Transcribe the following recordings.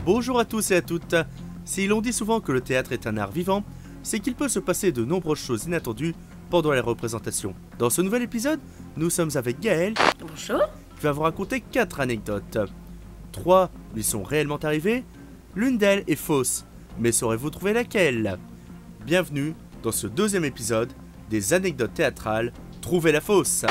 Bonjour à tous et à toutes. Si l'on dit souvent que le théâtre est un art vivant, c'est qu'il peut se passer de nombreuses choses inattendues pendant les représentations. Dans ce nouvel épisode, nous sommes avec Gaël. Bonjour. Qui va vous raconter 4 anecdotes. 3 lui sont réellement arrivées, l'une d'elles est fausse. Mais saurez-vous trouver laquelle? Bienvenue dans ce deuxième épisode des anecdotes théâtrales. Trouvez la fausse.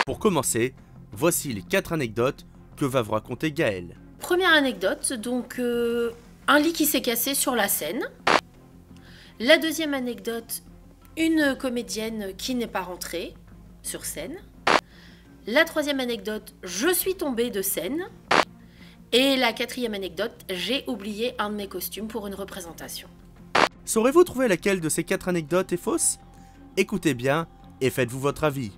Pour commencer, voici les 4 anecdotes que va vous raconter Gaël. Première anecdote, donc un lit qui s'est cassé sur la scène. La deuxième anecdote, une comédienne qui n'est pas rentrée sur scène. La troisième anecdote, je suis tombée de scène. Et la quatrième anecdote, j'ai oublié un de mes costumes pour une représentation. Saurez-vous trouver laquelle de ces 4 anecdotes est fausse? Écoutez bien et faites-vous votre avis.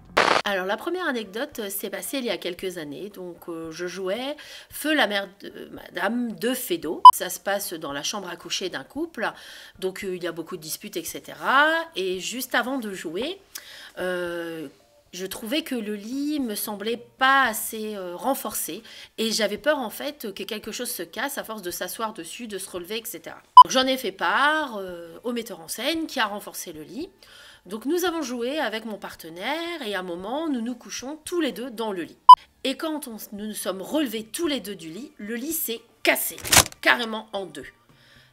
Alors la première anecdote s'est passée il y a quelques années, donc je jouais Feu la mère de Madame de Feydeau. Ça se passe dans la chambre à coucher d'un couple, donc il y a beaucoup de disputes, etc. Et juste avant de jouer, je trouvais que le lit me semblait pas assez renforcé et j'avais peur en fait que quelque chose se casse à force de s'asseoir dessus, de se relever, etc. J'en ai fait part au metteur en scène qui a renforcé le lit. Donc nous avons joué avec mon partenaire et à un moment nous nous couchons tous les deux dans le lit. Et quand nous nous sommes relevés tous les deux du lit, le lit s'est cassé, carrément en deux.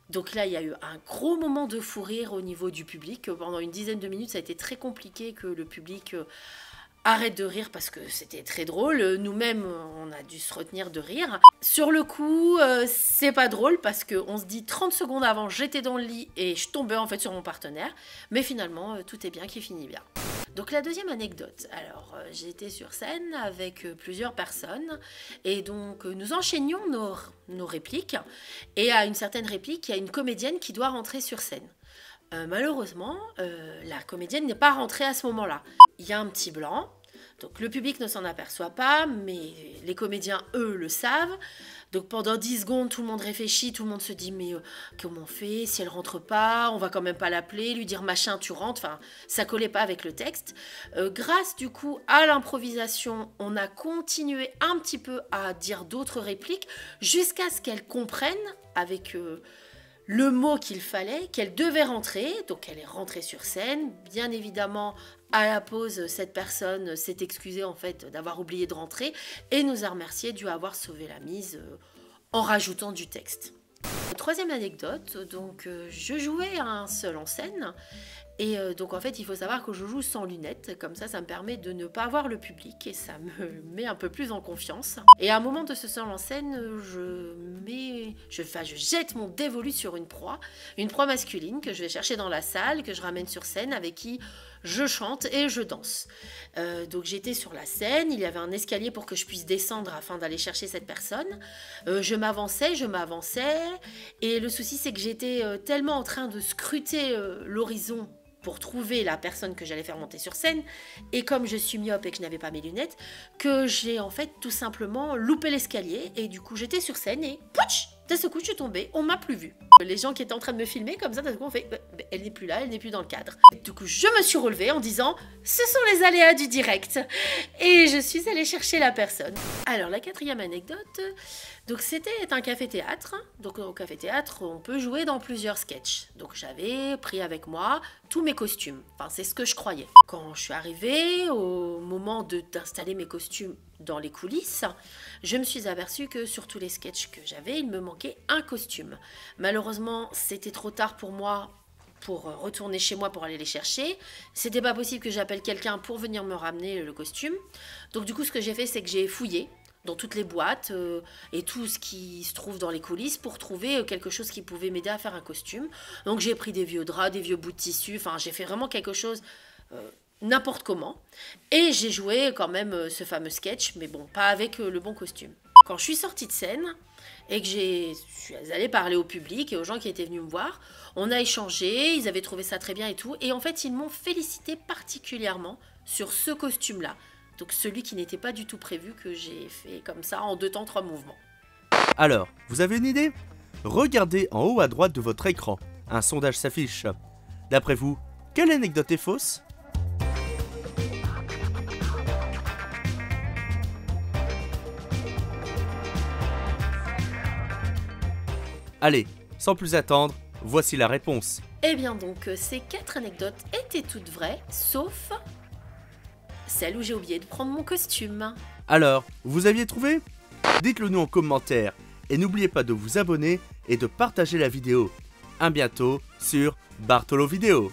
Donc là il y a eu un gros moment de fou rire au niveau du public. Pendant une dizaine de minutes ça a été très compliqué que le public arrête de rire parce que c'était très drôle. Nous-mêmes, on a dû se retenir de rire. Sur le coup, c'est pas drôle parce qu'on se dit 30 secondes avant, j'étais dans le lit et je tombais en fait sur mon partenaire. Mais finalement, tout est bien qui finit bien. Donc la deuxième anecdote. Alors, j'étais sur scène avec plusieurs personnes et donc nous enchaînions nos répliques. Et à une certaine réplique, il y a une comédienne qui doit rentrer sur scène. Malheureusement, la comédienne n'est pas rentrée à ce moment-là. Il y a un petit blanc, donc le public ne s'en aperçoit pas, mais les comédiens, eux, le savent. Donc pendant 10 secondes, tout le monde réfléchit, tout le monde se dit « mais comment on fait? Si elle rentre pas, on va quand même pas l'appeler, lui dire machin, tu rentres ». Enfin, ça collait pas avec le texte. Grâce du coup à l'improvisation, on a continué un petit peu à dire d'autres répliques jusqu'à ce qu'elle comprenne avec... le mot qu'il fallait, qu'elle devait rentrer, donc elle est rentrée sur scène. Bien évidemment, à la pause, cette personne s'est excusée en fait d'avoir oublié de rentrer et nous a remercié dû avoir sauvé la mise en rajoutant du texte. Troisième anecdote, donc je jouais un seul en scène. Et donc en fait il faut savoir que je joue sans lunettes, comme ça me permet de ne pas voir le public et ça me met un peu plus en confiance. Et à un moment de ce seul en scène, je jette mon dévolu sur une proie masculine que je vais chercher dans la salle, que je ramène sur scène, avec qui je chante et je danse. Donc j'étais sur la scène, il y avait un escalier pour que je puisse descendre afin d'aller chercher cette personne. Je m'avançais, et le souci c'est que j'étais tellement en train de scruter l'horizon pour trouver la personne que j'allais faire monter sur scène, et comme je suis myope et que je n'avais pas mes lunettes, que j'ai en fait tout simplement loupé l'escalier, et du coup j'étais sur scène et pouch, d'un seul coup je suis tombée, on m'a plus vue. Les gens qui étaient en train de me filmer, comme ça, d'un coup on fait elle n'est plus là, elle n'est plus dans le cadre. Et du coup je me suis relevée en disant ce sont les aléas du direct, et je suis allée chercher la personne. Alors la quatrième anecdote, donc c'était un café-théâtre. Donc au café-théâtre, on peut jouer dans plusieurs sketchs. Donc j'avais pris avec moi tous mes costumes. Enfin, c'est ce que je croyais. Quand je suis arrivée, au moment d'installer mes costumes dans les coulisses, je me suis aperçue que sur tous les sketchs que j'avais, il me manquait un costume. Malheureusement, c'était trop tard pour moi pour retourner chez moi pour aller les chercher. C'était pas possible que j'appelle quelqu'un pour venir me ramener le costume. Donc du coup, ce que j'ai fait, c'est que j'ai fouillé dans toutes les boîtes et tout ce qui se trouve dans les coulisses pour trouver quelque chose qui pouvait m'aider à faire un costume. Donc j'ai pris des vieux draps, des vieux bouts de tissu, enfin j'ai fait vraiment quelque chose n'importe comment. Et j'ai joué quand même ce fameux sketch, mais bon, pas avec le bon costume. Quand je suis sortie de scène et que je suis allée parler au public et aux gens qui étaient venus me voir, on a échangé, ils avaient trouvé ça très bien et tout. Et en fait, ils m'ont félicité particulièrement sur ce costume-là. Donc celui qui n'était pas du tout prévu, que j'ai fait comme ça en 2 temps 3 mouvements. Alors, vous avez une idée? Regardez en haut à droite de votre écran. Un sondage s'affiche. D'après vous, quelle anecdote est fausse? Allez, sans plus attendre, voici la réponse. Eh bien donc, ces 4 anecdotes étaient toutes vraies, sauf celle où j'ai oublié de prendre mon costume. Alors, vous aviez trouvé? Dites-le nous en commentaire et n'oubliez pas de vous abonner et de partager la vidéo. À bientôt sur Bartolo Vidéo.